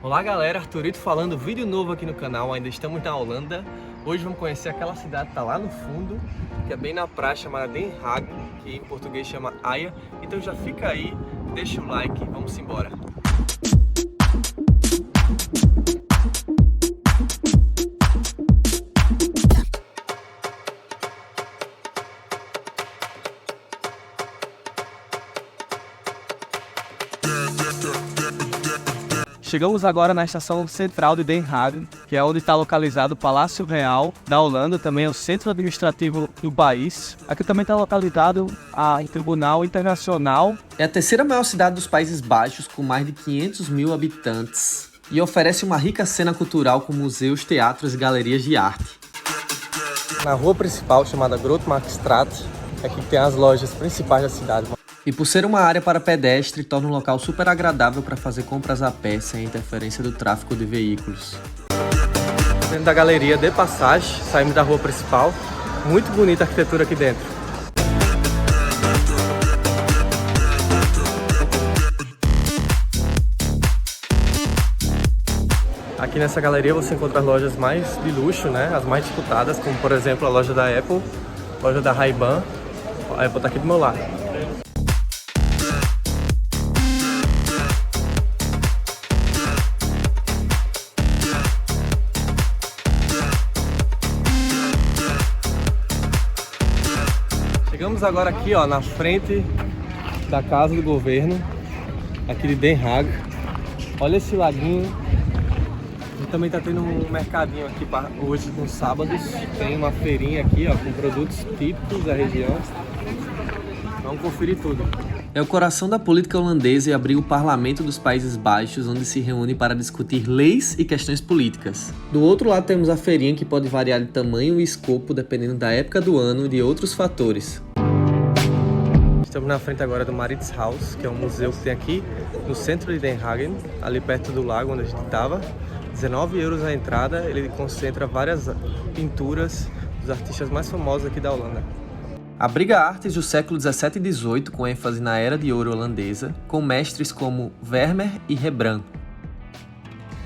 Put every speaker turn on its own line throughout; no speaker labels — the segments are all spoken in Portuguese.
Olá galera, Arthurito falando, vídeo novo aqui no canal, ainda estamos na Holanda. Hoje vamos conhecer aquela cidade que está lá no fundo, que é bem na praia, chamada Den Haag, que em português chama Haia. Então já fica aí, deixa o like e vamos embora.
Chegamos agora na estação central de Den Haag, que é onde está localizado o Palácio Real da Holanda, também é o centro administrativo do país. Aqui também está localizado o Tribunal Internacional.
É a terceira maior cidade dos Países Baixos, com mais de 500 mil habitantes, e oferece uma rica cena cultural com museus, teatros e galerias de arte.
Na rua principal, chamada Grootmarktstraat, aqui tem as lojas principais da cidade.
E por ser uma área para pedestre, torna um local super agradável para fazer compras a pé, sem interferência do tráfego de veículos.
Dentro da galeria de passagem, saímos da rua principal. Muito bonita a arquitetura aqui dentro. Aqui nessa galeria você encontra as lojas mais de luxo, né? As mais disputadas, como por exemplo a loja da Apple, a loja da Ray-Ban. A Apple está aqui do meu lado. Chegamos agora aqui, ó, na frente da casa do governo, aqui de Den Haag. Olha esse laguinho. E também tá tendo um mercadinho aqui hoje nos sábados. Tem uma feirinha aqui, ó, com produtos típicos da região. Vamos conferir tudo.
É o coração da política holandesa e abriga o parlamento dos Países Baixos, onde se reúne para discutir leis e questões políticas. Do outro lado temos a feirinha, que pode variar de tamanho e escopo dependendo da época do ano e de outros fatores.
Estamos na frente agora do Mauritshuis, que é um museu que tem aqui no centro de Den Haag, ali perto do lago onde a gente estava. 19 euros a entrada, ele concentra várias pinturas dos artistas mais famosos aqui da Holanda.
Abriga artes do século 17 e 18, com ênfase na Era de Ouro holandesa, com mestres como Vermeer e Rembrandt.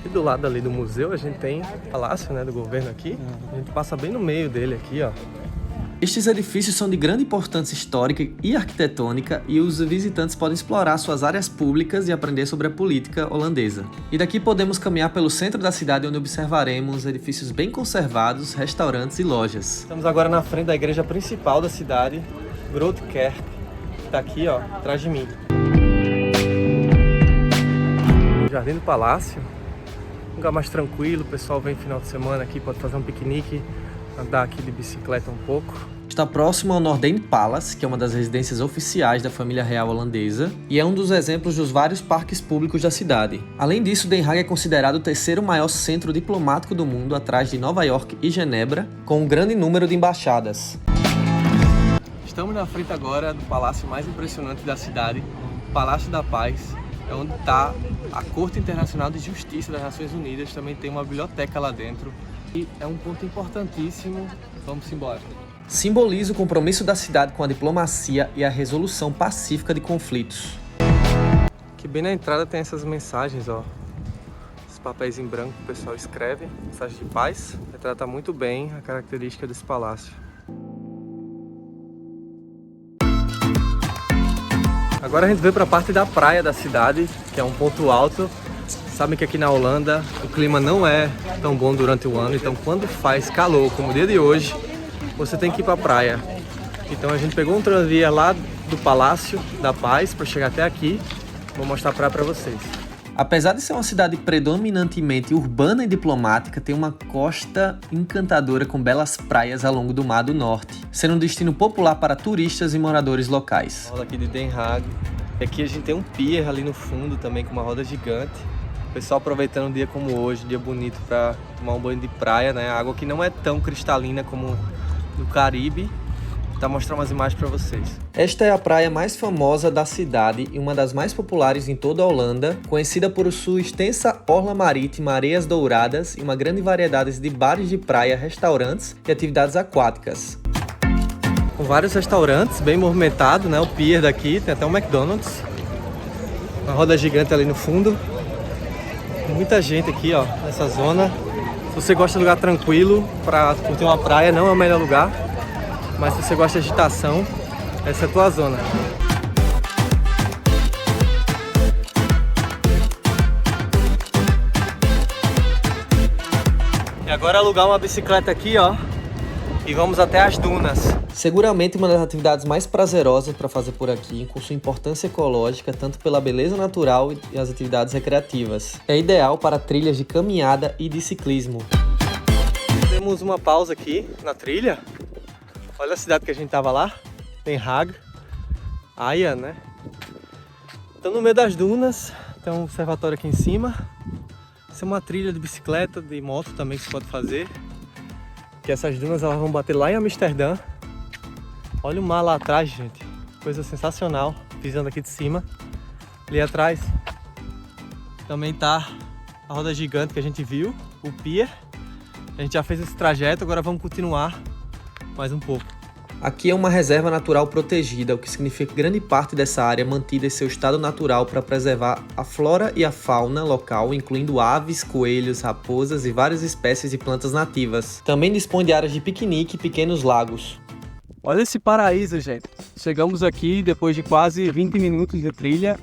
E do lado ali do museu a gente tem o palácio, né, do governo aqui. A gente passa bem no meio dele aqui, ó.
Estes edifícios são de grande importância histórica e arquitetônica, e os visitantes podem explorar suas áreas públicas e aprender sobre a política holandesa. E daqui podemos caminhar pelo centro da cidade, onde observaremos edifícios bem conservados, restaurantes e lojas.
Estamos agora na frente da igreja principal da cidade, Grote Kerk, que está aqui, ó, atrás de mim. O Jardim do Palácio, um lugar mais tranquilo, o pessoal vem final de semana aqui, pode fazer um piquenique, andar aqui de bicicleta um pouco.
Está próximo ao Noordeinde Palace, que é uma das residências oficiais da família real holandesa, e é um dos exemplos dos vários parques públicos da cidade. Além disso, Den Haag é considerado o terceiro maior centro diplomático do mundo, atrás de Nova York e Genebra, com um grande número de embaixadas.
Estamos na frente agora do palácio mais impressionante da cidade, o Palácio da Paz. É onde está a Corte Internacional de Justiça das Nações Unidas, também tem uma biblioteca lá dentro. E é um ponto importantíssimo, vamos embora.
Simboliza o compromisso da cidade com a diplomacia e a resolução pacífica de conflitos.
Aqui bem na entrada tem essas mensagens, ó. Esses papéis em branco que o pessoal escreve, mensagem de paz. Retrata muito bem a característica desse palácio. Agora a gente veio para a parte da praia da cidade, que é um ponto alto. Sabem que aqui na Holanda o clima não é tão bom durante o ano, então quando faz calor, como o dia de hoje, você tem que ir para a praia. Então a gente pegou um tranvia lá do Palácio da Paz para chegar até aqui. Vou mostrar a praia para vocês.
Apesar de ser uma cidade predominantemente urbana e diplomática, tem uma costa encantadora com belas praias ao longo do Mar do Norte, sendo um destino popular para turistas e moradores locais.
Roda aqui de Den Haag. Aqui a gente tem um pier ali no fundo também com uma roda gigante. O pessoal aproveitando um dia como hoje, um dia bonito para tomar um banho de praia, né? A água aqui não é tão cristalina como no Caribe. Vou mostrar umas imagens para vocês.
Esta é a praia mais famosa da cidade e uma das mais populares em toda a Holanda, conhecida por sua extensa orla marítima, areias douradas e uma grande variedade de bares de praia, restaurantes e atividades aquáticas.
Com vários restaurantes, bem movimentado, né? O pier daqui, tem até um McDonald's. Uma roda gigante ali no fundo. Muita gente aqui, ó, nessa zona. Se você gosta de lugar tranquilo para curtir uma praia, não é o melhor lugar. Mas se você gosta de agitação, essa é a tua zona. E agora alugar uma bicicleta aqui, ó, e vamos até as dunas.
Seguramente uma das atividades mais prazerosas para fazer por aqui, com sua importância ecológica, tanto pela beleza natural e as atividades recreativas. É ideal para trilhas de caminhada e de ciclismo.
Temos uma pausa aqui na trilha. Olha a cidade que a gente tava lá, Den Haag, Haia, né? Estamos no meio das dunas, tem um observatório aqui em cima. Isso é uma trilha de bicicleta, de moto também que você pode fazer. Que essas dunas elas vão bater lá em Amsterdã. Olha o mar lá atrás, gente. Coisa sensacional, pisando aqui de cima. Ali atrás também tá a roda gigante que a gente viu, o pier. A gente já fez esse trajeto, agora vamos continuar mais um pouco.
Aqui é uma reserva natural protegida, o que significa que grande parte dessa área é mantida em seu estado natural para preservar a flora e a fauna local, incluindo aves, coelhos, raposas e várias espécies de plantas nativas. Também dispõe de áreas de piquenique e pequenos lagos.
Olha esse paraíso, gente. Chegamos aqui depois de quase 20 minutos de trilha.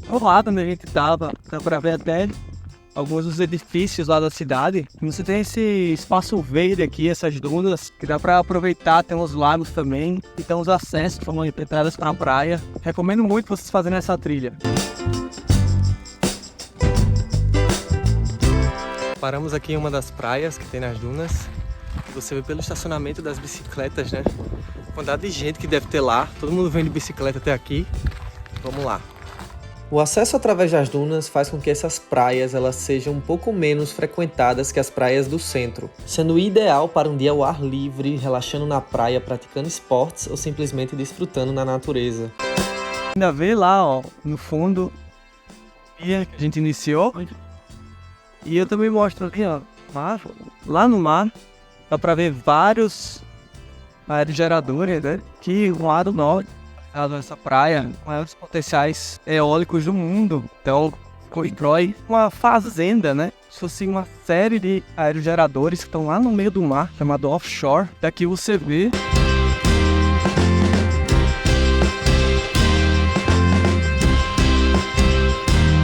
Ao lado onde a gente tava, dá pra ver até alguns dos edifícios lá da cidade. Você tem esse espaço verde aqui, essas dunas, que dá pra aproveitar, tem os lagos também. E tem os acessos que são entradas pra praia. Recomendo muito vocês fazerem essa trilha.
Paramos aqui em uma das praias que tem nas dunas. Você vê pelo estacionamento das bicicletas, né? A quantidade de gente que deve ter lá. Todo mundo vem de bicicleta até aqui. Vamos lá.
O acesso através das dunas faz com que essas praias elas sejam um pouco menos frequentadas que as praias do centro, sendo ideal para um dia ao ar livre, relaxando na praia, praticando esportes ou simplesmente desfrutando na natureza.
Ainda vê lá, ó, no fundo, que a gente iniciou. E eu também mostro ali, ó, lá no mar, dá pra ver vários aerogeradores, né? Que lá do norte, essa praia, maiores potenciais eólicos do mundo. Então, constrói uma fazenda, né? Se fosse uma série de aerogeradores que estão lá no meio do mar, chamado offshore. Daqui você vê.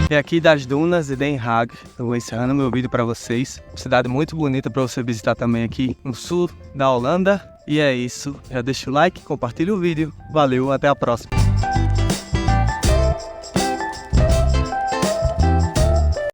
E aqui das dunas de Den Haag, eu vou encerrando meu vídeo para vocês. Cidade muito bonita para você visitar também aqui no sul da Holanda. E é isso, já deixa o like, compartilha o vídeo. Valeu, até a próxima.